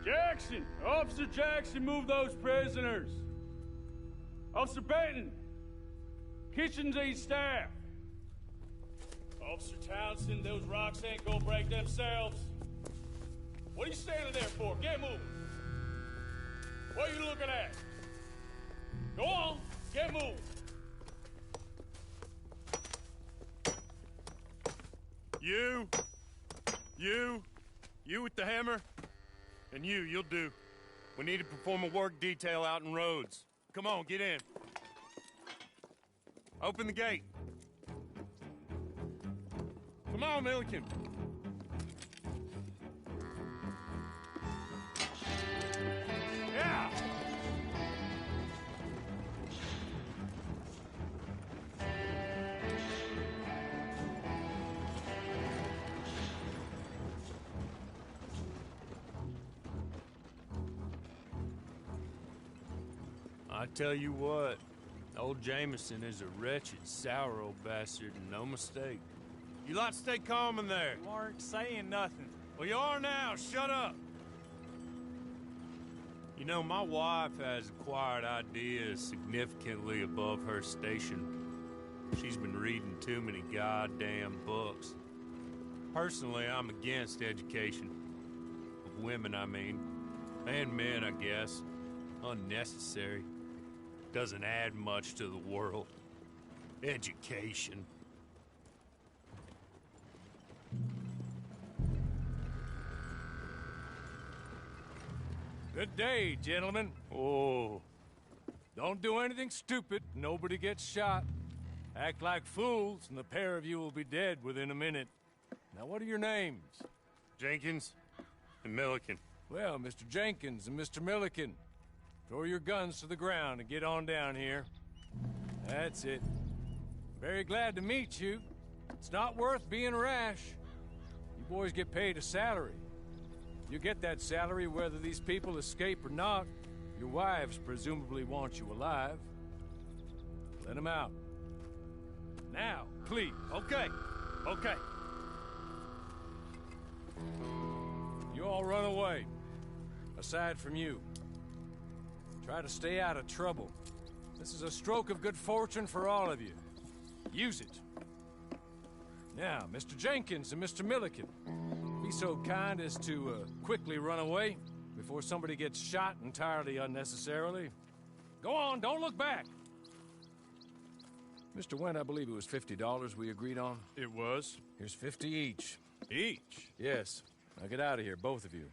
Jackson! Officer Jackson, move those prisoners! Officer Benton! Kitchens and staff! Officer Townsend, those rocks ain't gonna break themselves. What are you standing there for? Get moving! What are you looking at? Go on, get moving! You with the hammer? And you'll do. We need to perform a work detail out in Rhodes. Come on, get in. Open the gate. Come on, Milliken. Yeah! I tell you what, old Jameson is a wretched, sour old bastard, and no mistake. You lot stay calm in there. You aren't saying nothing. Well, you are now. Shut up. You know, my wife has acquired ideas significantly above her station. She's been reading too many goddamn books. Personally, I'm against education. Of women, I mean. And men, I guess. Unnecessary. Doesn't add much to the world. Education. Good day, gentlemen. Oh. Don't do anything stupid. Nobody gets shot. Act like fools, and the pair of you will be dead within a minute. Now, what are your names? Jenkins and Milliken. Well, Mr. Jenkins and Mr. Milliken, throw your guns to the ground and get on down here. That's it. Very glad to meet you. It's not worth being rash. You boys get paid a salary. You get that salary whether these people escape or not. Your wives presumably want you alive. Let them out. Now, please. Okay. You all run away. Aside from you. Try to stay out of trouble. This is a stroke of good fortune for all of you. Use it. Now, Mr. Jenkins and Mr. Milliken, be so kind as to quickly run away before somebody gets shot entirely unnecessarily. Go on, don't look back. Mr. Wendt, I believe it was $50 we agreed on. It was. Here's 50 each. Each? Yes. Now get out of here, both of you.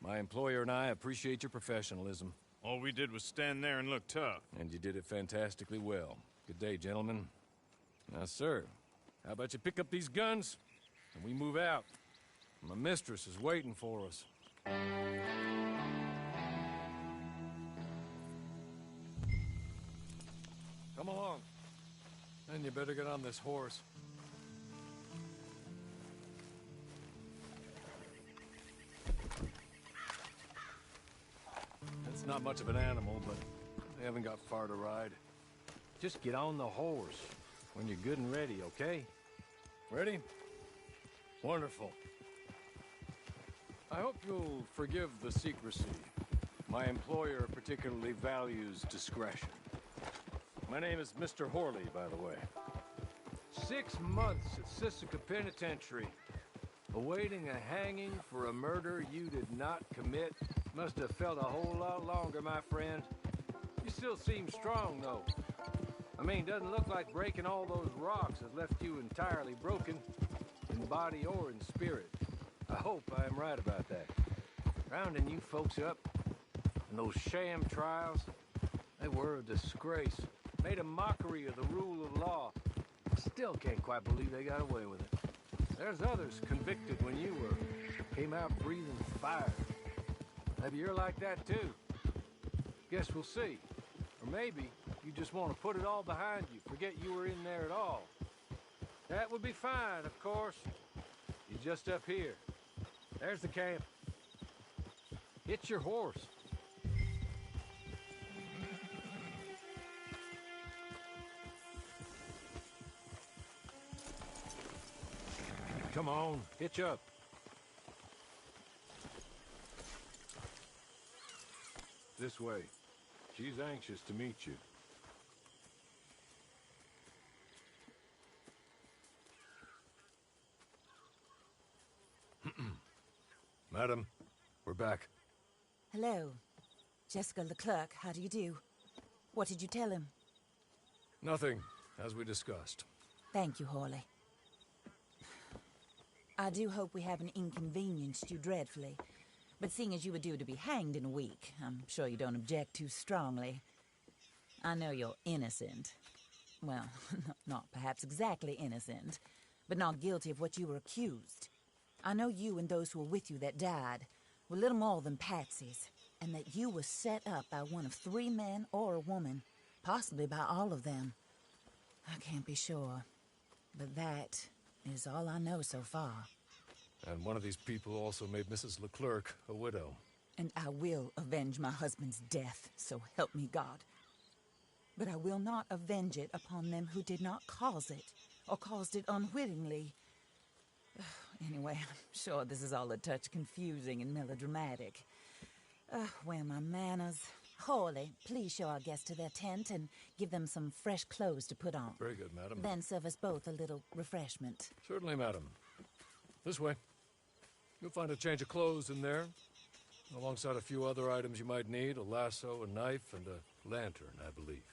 My employer and I appreciate your professionalism. All we did was stand there and look tough. And you did it fantastically well. Good day, gentlemen. Now, sir, how about you pick up these guns and we move out? My mistress is waiting for us. Come along. And you better get on this horse. It's not much of an animal, but they haven't got far to ride. Just get on the horse when you're good and ready, okay? Ready? Wonderful. I hope you'll forgive the secrecy. My employer particularly values discretion. My name is Mr. Horley, by the way. 6 months at Sisika Penitentiary, awaiting a hanging for a murder you did not commit. Must have felt a whole lot longer, my friend. You still seem strong, though. I mean, doesn't look like breaking all those rocks has left you entirely broken, in body or in spirit. I hope I am right about that. Rounding you folks up, and those sham trials, they were a disgrace. Made a mockery of the rule of law. Still can't quite believe they got away with it. There's others convicted when you were. Came out breathing fire. Maybe you're like that too. Guess we'll see. Or maybe you just want to put it all behind you, forget you were in there at all. That would be fine, of course. You're just up here. There's the camp. Hit your horse. Come on, hitch up. This way. She's anxious to meet you. Madam, we're back. Hello. Jessica Leclerc, how do you do? What did you tell him? Nothing, as we discussed. Thank you, Hawley. I do hope we haven't inconvenienced you dreadfully. But seeing as you were due to be hanged in a week, I'm sure you don't object too strongly. I know you're innocent. Well, not perhaps exactly innocent, but not guilty of what you were accused. I know you and those who were with you that died were little more than patsies, and that you were set up by one of 3 men or a woman, possibly by all of them. I can't be sure, but that is all I know so far. And one of these people also made Mrs. Leclerc a widow. And I will avenge my husband's death, so help me God. But I will not avenge it upon them who did not cause it, or caused it unwittingly. Anyway, I'm sure this is all a touch confusing and melodramatic. Where are my manners? Hawley, please show our guests to their tent and give them some fresh clothes to put on. Very good, madam. Then serve us both a little refreshment. Certainly, madam. This way. You'll find a change of clothes in there, alongside a few other items you might need, a lasso, a knife, and a lantern, I believe.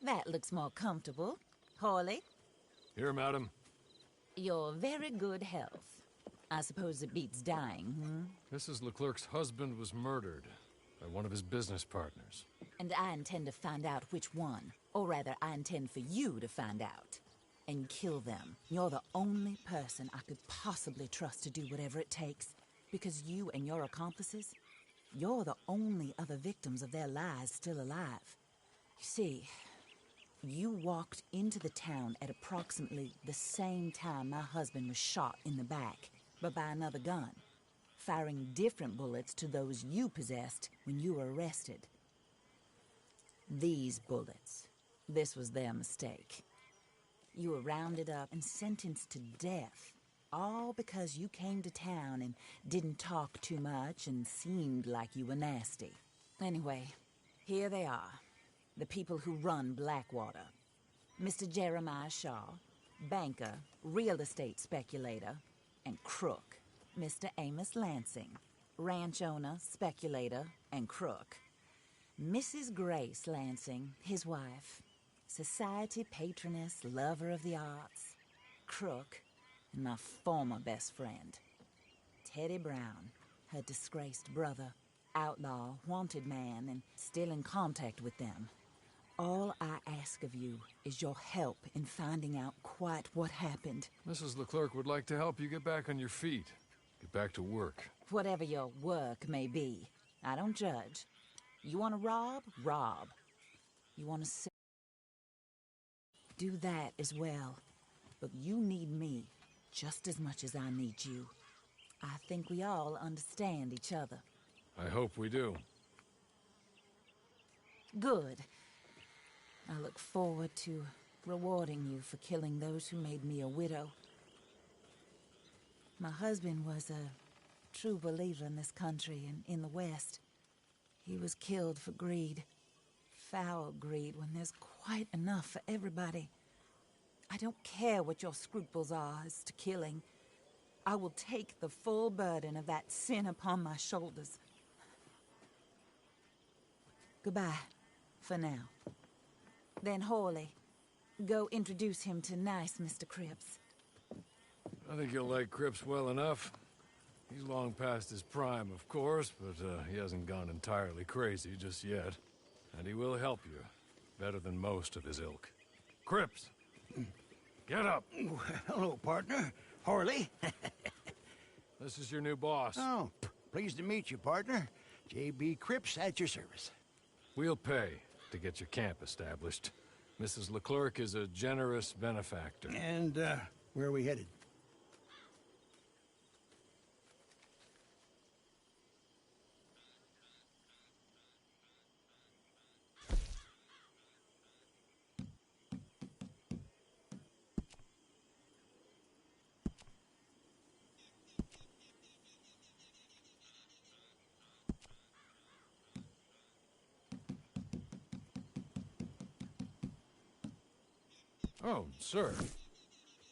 That looks more comfortable. Hawley, Here, madam. you're very good health. I suppose it beats dying, hmm? Mrs. Leclerc's husband was murdered by one of his business partners. And I intend to find out which one. Or rather, I intend for you to find out. And kill them. You're the only person I could possibly trust to do whatever it takes. Because you and your accomplices, you're the only other victims of their lies still alive. You see, you walked into the town at approximately the same time my husband was shot in the back, but by another gun, firing different bullets to those you possessed when you were arrested. These bullets, this was their mistake. You were rounded up and sentenced to death, all because you came to town and didn't talk too much and seemed like you were nasty. Anyway, here they are, the people who run Blackwater. Mr. Jeremiah Shaw, banker, real estate speculator, and crook. Mr. Amos Lansing, ranch owner, speculator, and crook. Mrs. Grace Lansing, his wife, society patroness, lover of the arts, crook, and my former best friend. Teddy Brown, her disgraced brother, outlaw, wanted man, and still in contact with them. All I ask of you is your help in finding out quite what happened. Mrs. Leclerc would like to help you get back on your feet. Get back to work. Whatever your work may be, I don't judge. You want to rob? Rob. You want to do that as well. But you need me just as much as I need you. I think we all understand each other. I hope we do. Good. I look forward to rewarding you for killing those who made me a widow. My husband was a true believer in this country and in the West. He was killed for greed. Foul greed when there's quite enough for everybody. I don't care what your scruples are as to killing. I will take the full burden of that sin upon my shoulders. Goodbye, for now. Then Horley, go introduce him to nice Mr. Cripps. I think you'll like Cripps well enough. He's long past his prime, of course, but he hasn't gone entirely crazy just yet. And he will help you, better than most of his ilk. Cripps! Get up! Hello, partner. Horley. This is your new boss. Oh, pleased to meet you, partner. J.B. Cripps at your service. We'll pay to get your camp established. Mrs. Leclerc is a generous benefactor. And, where are we headed? Oh, sir.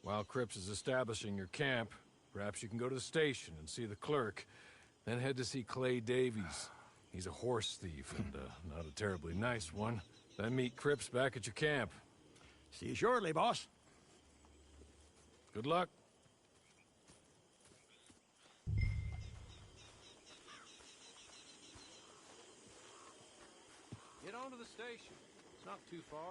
While Cripps is establishing your camp, perhaps you can go to the station and see the clerk, then head to see Clay Davies. He's a horse thief, and not a terribly nice one. Then meet Cripps back at your camp. See you shortly, boss. Good luck. Get on to the station. It's not too far.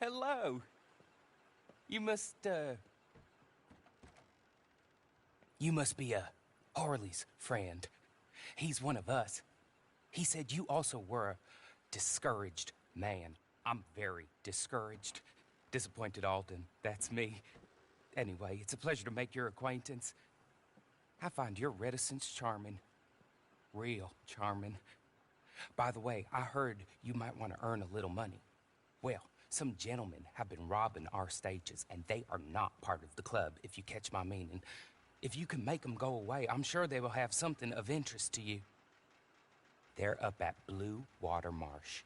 hello. You must be Harley's friend. He's one of us. He said you also were a discouraged man. I'm very discouraged. Disappointed Alden, that's me. Anyway, it's a pleasure to make your acquaintance. I find your reticence charming. Real charming. By the way, I heard you might want to earn a little money. Well, some gentlemen have been robbing our stages, and they are not part of the club, if you catch my meaning. If you can make them go away, I'm sure they will have something of interest to you. They're up at Blue Water Marsh.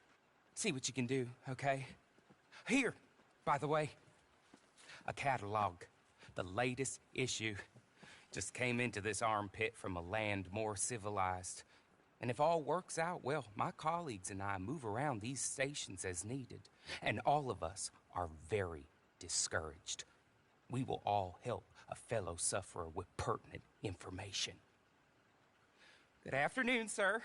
See what you can do, okay? Here, by the way, a catalog. The latest issue. Just came into this armpit from a land more civilized. And if all works out, well, my colleagues and I move around these stations as needed. And all of us are very discouraged. We will all help a fellow sufferer with pertinent information. Good afternoon, sir.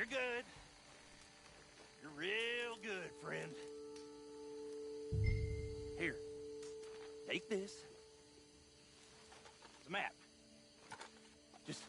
You're good. You're real good, friend. Here, take this. It's a map. Just...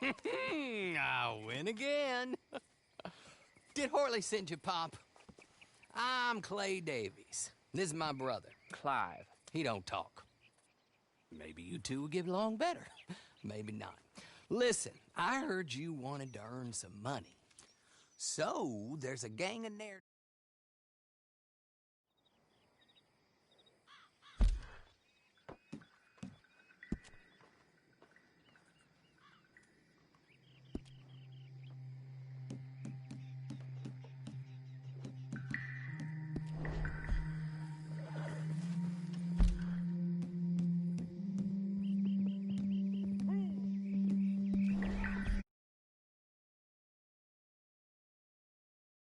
I win again. Did Horley send you, Pop? I'm Clay Davies. This is my brother, Clive. He don't talk. Maybe you two will get along better. Maybe not. Listen, I heard you wanted to earn some money. So, there's a gang of nerds